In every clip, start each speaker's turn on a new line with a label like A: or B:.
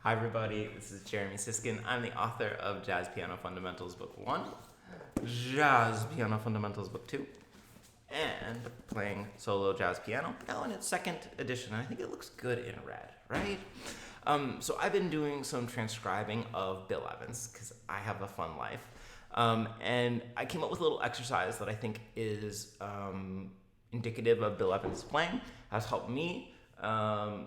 A: Hi everybody, this is Jeremy Siskind. I'm the author of Jazz Piano Fundamentals Book 1, Jazz Piano Fundamentals Book 2, and playing solo jazz piano, now in its second edition. I think it looks good in red, right? So I've been doing some transcribing of Bill Evans, because I have a fun life. And I came up with a little exercise that I think is indicative of Bill Evans' playing, has helped me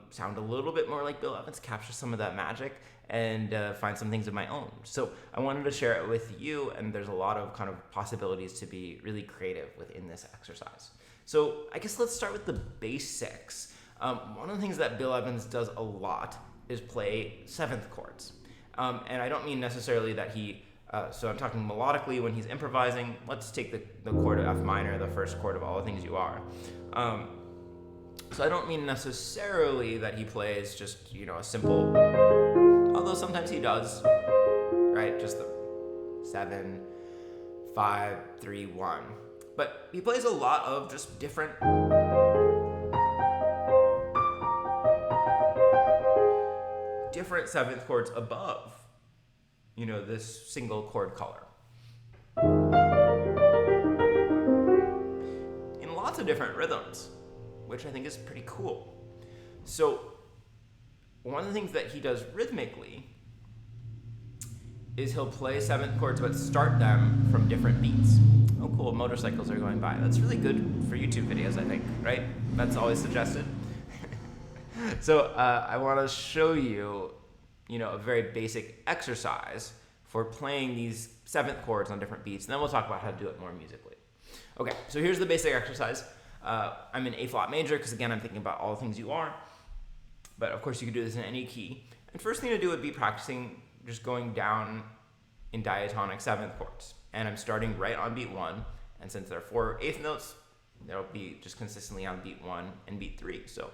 A: sound a little bit more like Bill Evans, capture some of that magic, and find some things of my own. So I wanted to share it with you, and there's a lot of kind of possibilities to be really creative within this exercise. So I guess let's start with the basics. One of the things that Bill Evans does a lot is play seventh chords. And I don't mean necessarily that he, so I'm talking melodically when he's improvising. Let's take the chord of F minor, the first chord of All the Things You Are. So I don't mean necessarily that he plays just, a simple, although sometimes he does, right? Just the 7, 5, 3, 1. But he plays a lot of just different seventh chords above, this single chord color. In lots of different rhythms, which I think is pretty cool. So one of the things that he does rhythmically is he'll play seventh chords but start them from different beats. Oh cool, motorcycles are going by. That's really good for YouTube videos, I think, right? That's always suggested. So I want to show you, a very basic exercise for playing these seventh chords on different beats, and then we'll talk about how to do it more musically. Okay, so here's the basic exercise. I'm in A flat major because, again, I'm thinking about All the Things You Are. But, of course, you could do this in any key. And first thing to do would be practicing just going down in diatonic seventh chords. And I'm starting right on beat 1. And since there are 4 eighth notes, they'll be just consistently on beat 1 and beat 3. So.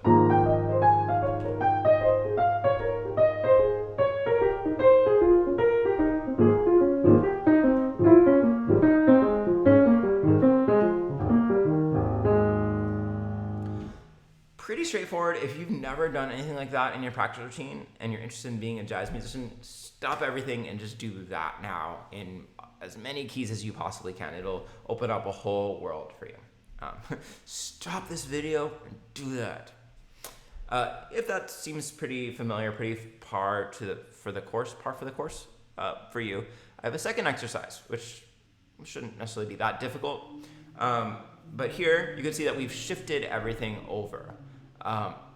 A: Pretty straightforward. If you've never done anything like that in your practice routine and you're interested in being a jazz musician, stop everything and just do that now in as many keys as you possibly can. It'll open up a whole world for you. Stop this video and do that. If that seems pretty familiar, pretty par for the course for you, I have a second exercise, which shouldn't necessarily be that difficult. But here you can see that we've shifted everything over.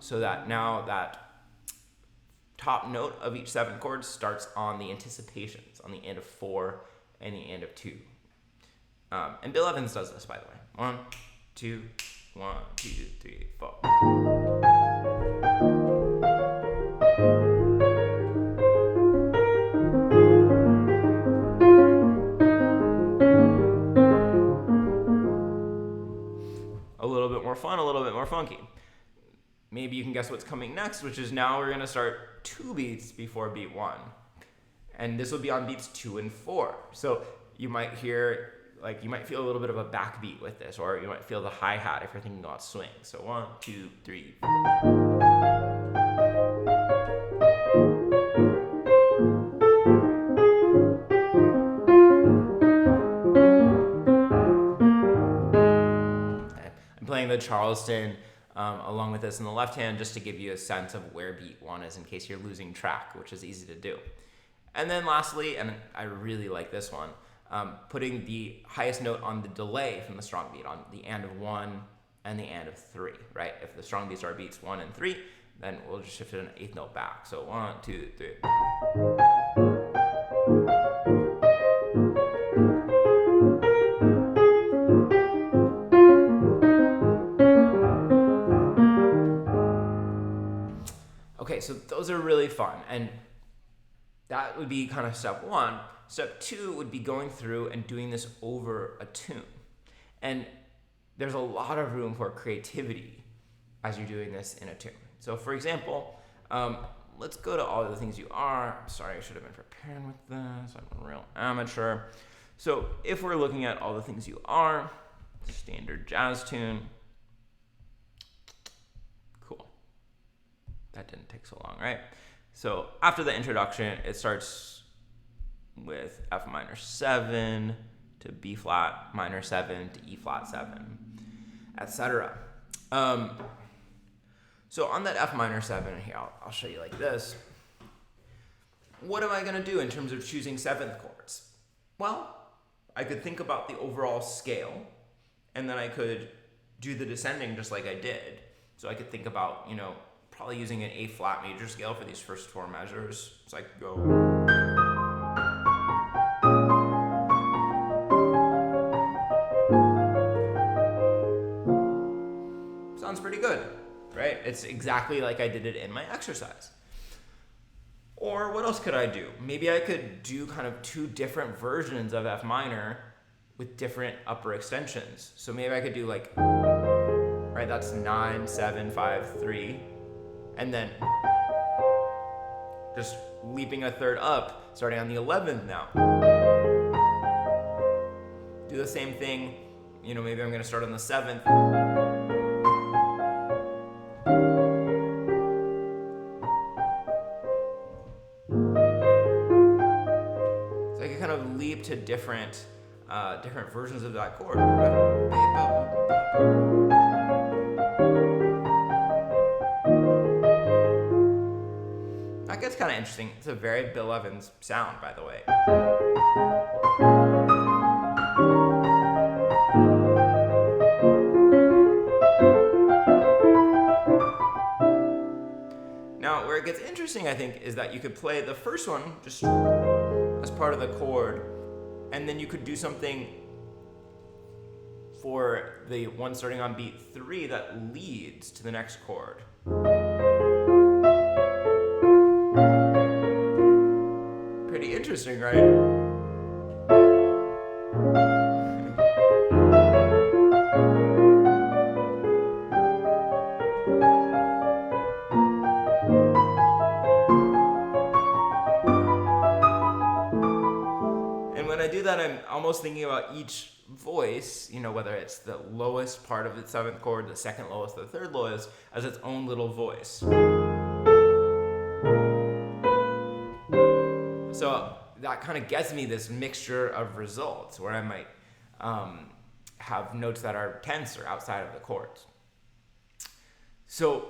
A: So that now that top note of each seventh chord starts on the anticipations, on the end of 4 and the end of 2. And Bill Evans does this, by the way. 1, 2, 1, 2, 3, 4. A little bit more fun, a little bit more funky. Maybe you can guess what's coming next, which is now we're going to start 2 beats before beat 1. And this will be on beats 2 and 4. So you might hear, you might feel a little bit of a backbeat with this, or you might feel the hi-hat if you're thinking about swing. So 1, 2, 3, 4. I'm playing the Charleston along with this in the left hand, just to give you a sense of where beat 1 is in case you're losing track, which is easy to do. And then lastly, and I really like this one, putting the highest note on the delay from the strong beat, on the and of 1 and the and of 3, right? If the strong beats are beats 1 and 3, then we'll just shift it an eighth note back. So 1, 2, 3. Okay, so those are really fun, and that would be kind of step 1. Step 2 would be going through and doing this over a tune. And there's a lot of room for creativity as you're doing this in a tune. So for example, let's go to All the Things You Are. Sorry, I should have been preparing with this. I'm a real amateur. So if we're looking at All the Things You Are, standard jazz tune. Cool. That didn't take so long, right? So after the introduction, it starts with F minor 7 to B flat minor 7 to E flat 7, etc. So on that F minor 7 here, I'll show you like this. What am I going to do in terms of choosing seventh chords? Well, I could think about the overall scale, and then I could do the descending just like I did. So I could think about, probably using an A flat major scale for these first four measures. So I could go. Sounds pretty good, right? It's exactly like I did it in my exercise. Or what else could I do? Maybe I could do kind of two different versions of F minor with different upper extensions. So maybe I could do like, right, that's 9, 7, 5, 3, and then just leaping a third up, starting on the 11th now. Do the same thing, maybe I'm gonna start on the 7th. So I can kind of leap to different versions of that chord. That gets kind of interesting. It's a very Bill Evans sound, by the way. Now, where it gets interesting, I think, is that you could play the first one just as part of the chord, and then you could do something for the one starting on beat 3 that leads to the next chord. Pretty interesting, right? That I'm almost thinking about each voice, whether it's the lowest part of the 7th chord, the second lowest, the third lowest, as its own little voice. So that kind of gets me this mixture of results where I might have notes that are tense or outside of the chords. So,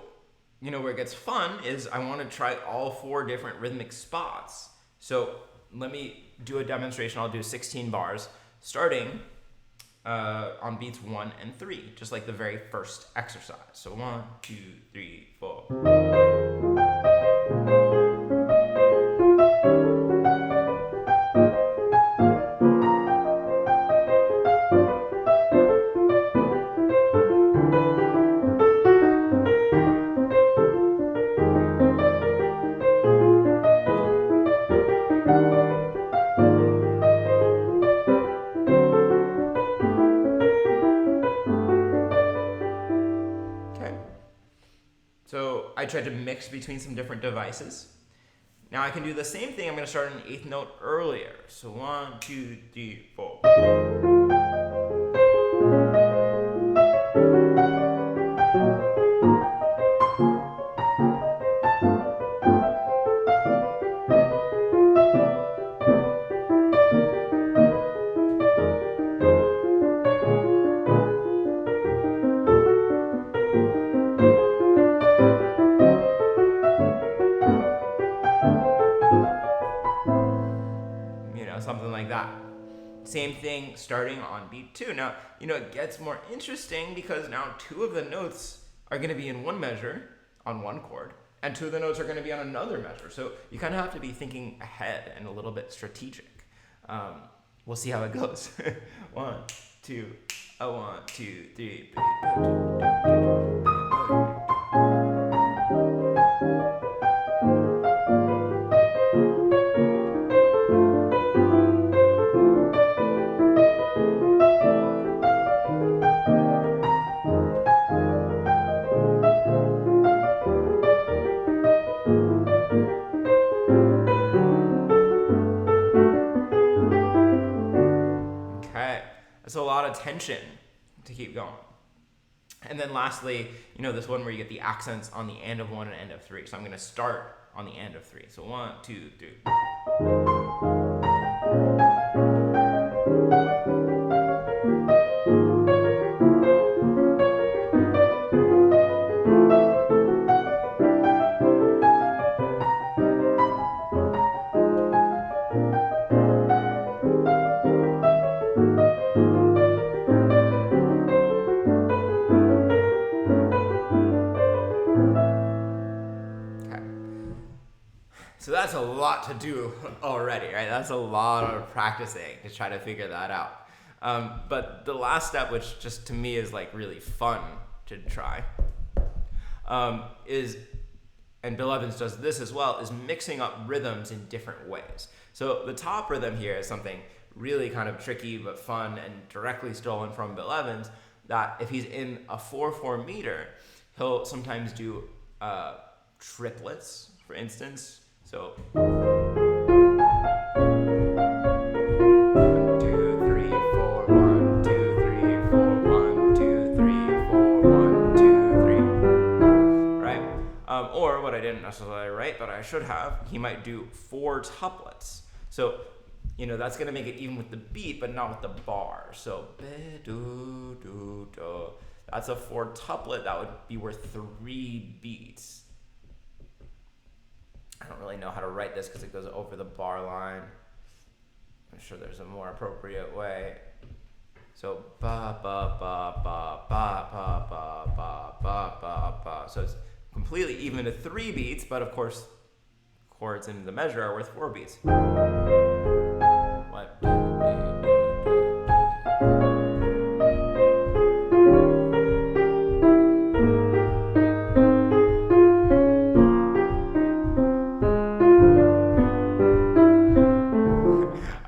A: where it gets fun is I want to try all 4 different rhythmic spots. So let me do a demonstration. I'll do 16 bars starting on beats 1 and 3, just like the very first exercise. So 1, 2, 3, 4. So I tried to mix between some different devices. Now I can do the same thing. I'm going to start an 8th note earlier. So 1, 2, 3, 4. Something like that. Same thing starting on beat 2. Now, it gets more interesting because now 2 of the notes are going to be in one measure on one chord, and 2 of the notes are going to be on another measure. So you kind of have to be thinking ahead and a little bit strategic. We'll see how it goes. 1, 2, 1, 2, 3. It's a lot of tension to keep going. And then lastly, this one where you get the accents on the end of 1 and end of 3. So I'm going to start on the end of 3. So 1, 2, 3. So that's a lot to do already, right? That's a lot of practicing to try to figure that out. But the last step, which just to me is like really fun to try, is, and Bill Evans does this as well, is mixing up rhythms in different ways. So the top rhythm here is something really kind of tricky but fun and directly stolen from Bill Evans, that if he's in a 4/4 meter, he'll sometimes do triplets, for instance. So 1, 2, 3, 4, 1, 2, 3, 4, 1, 2, 3, 4, 1, 2, 3. Right? Or what I didn't necessarily write, but I should have, he might do 4 tuplets. So, you know, that's going to make it even with the beat, but not with the bar. So, do, do, do. That's a 4 tuplet. That would be worth 3 beats. I don't really know how to write this because it goes over the bar line. I'm sure there's a more appropriate way. So ba ba ba ba ba ba ba ba ba ba ba. So it's completely even to 3 beats, but of course, chords in the measure are worth 4 beats. What?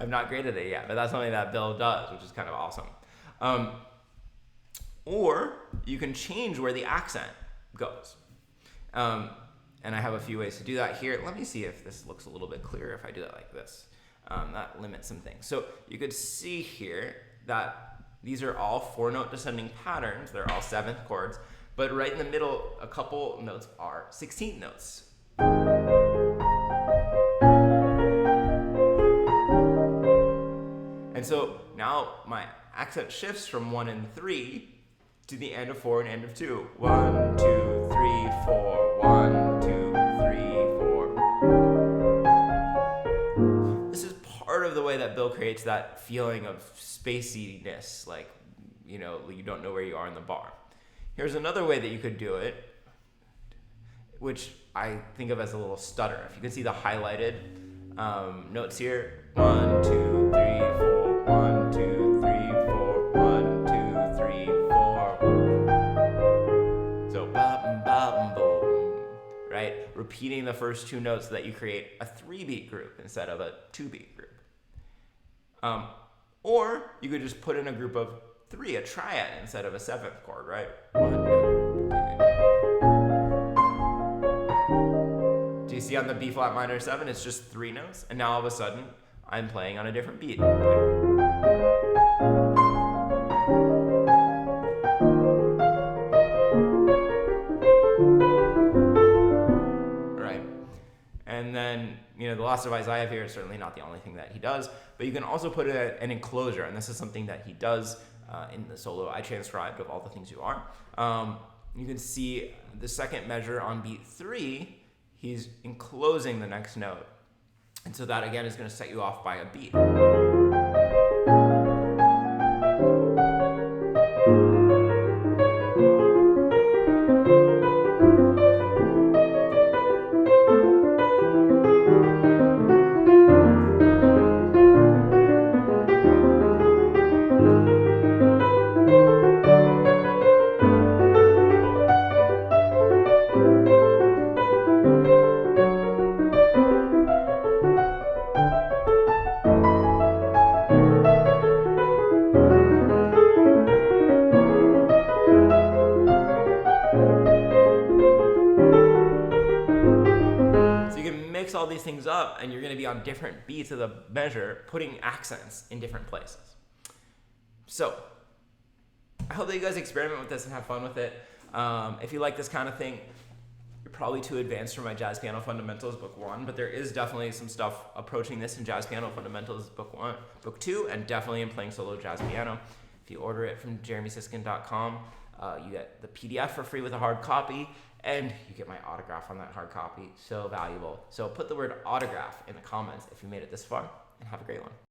A: Not great at it yet, but that's something that Bill does, which is kind of awesome. Or you can change where the accent goes. And I have a few ways to do that here. Let me see if this looks a little bit clearer if I do that like this. That limits some things. So you could see here that these are all 4-note descending patterns. They're all 7th chords, but right in the middle, a couple notes are 16th notes. And so now my accent shifts from 1 and 3 to the end of 4 and end of 2. 1, 2, 3, 4. 1, 2, 3, 4. This is part of the way that Bill creates that feeling of spaciness, like, you know, you don't know where you are in the bar. Here's another way that you could do it, which I think of as a little stutter. If you can see the highlighted notes here. 1, 2, 3, 4. 1, 2, 3, 4. 1, 2, 3, 4. So ba ba boom, right? Repeating the first 2 notes so that you create a 3-beat group instead of a 2-beat group. Or you could just put in a group of 3, a triad instead of a 7th chord, right? 1, 2. Do you see on the B flat minor 7, it's just 3 notes, and now all of a sudden I'm playing on a different beat. Right. And then, you know, the loss device I have here is certainly not the only thing that he does, but you can also put an enclosure, and this is something that he does in the solo I transcribed of All the Things You Are. You can see the second measure on beat 3, he's enclosing the next note. And so that, again, is going to set you off by a beat. All these things up, and you're going to be on different beats of the measure, putting accents in different places. So I hope that you guys experiment with this and have fun with it. If you like this kind of thing, You're probably too advanced for my Jazz Piano Fundamentals Book 1, but there is definitely some stuff approaching this in Jazz Piano Fundamentals Book 2, and definitely in playing solo jazz piano. If you order it from jeremysiskind.com, you get the PDF for free with a hard copy, and you get my autograph on that hard copy. So valuable. So put the word autograph in the comments if you made it this far, and have a great one.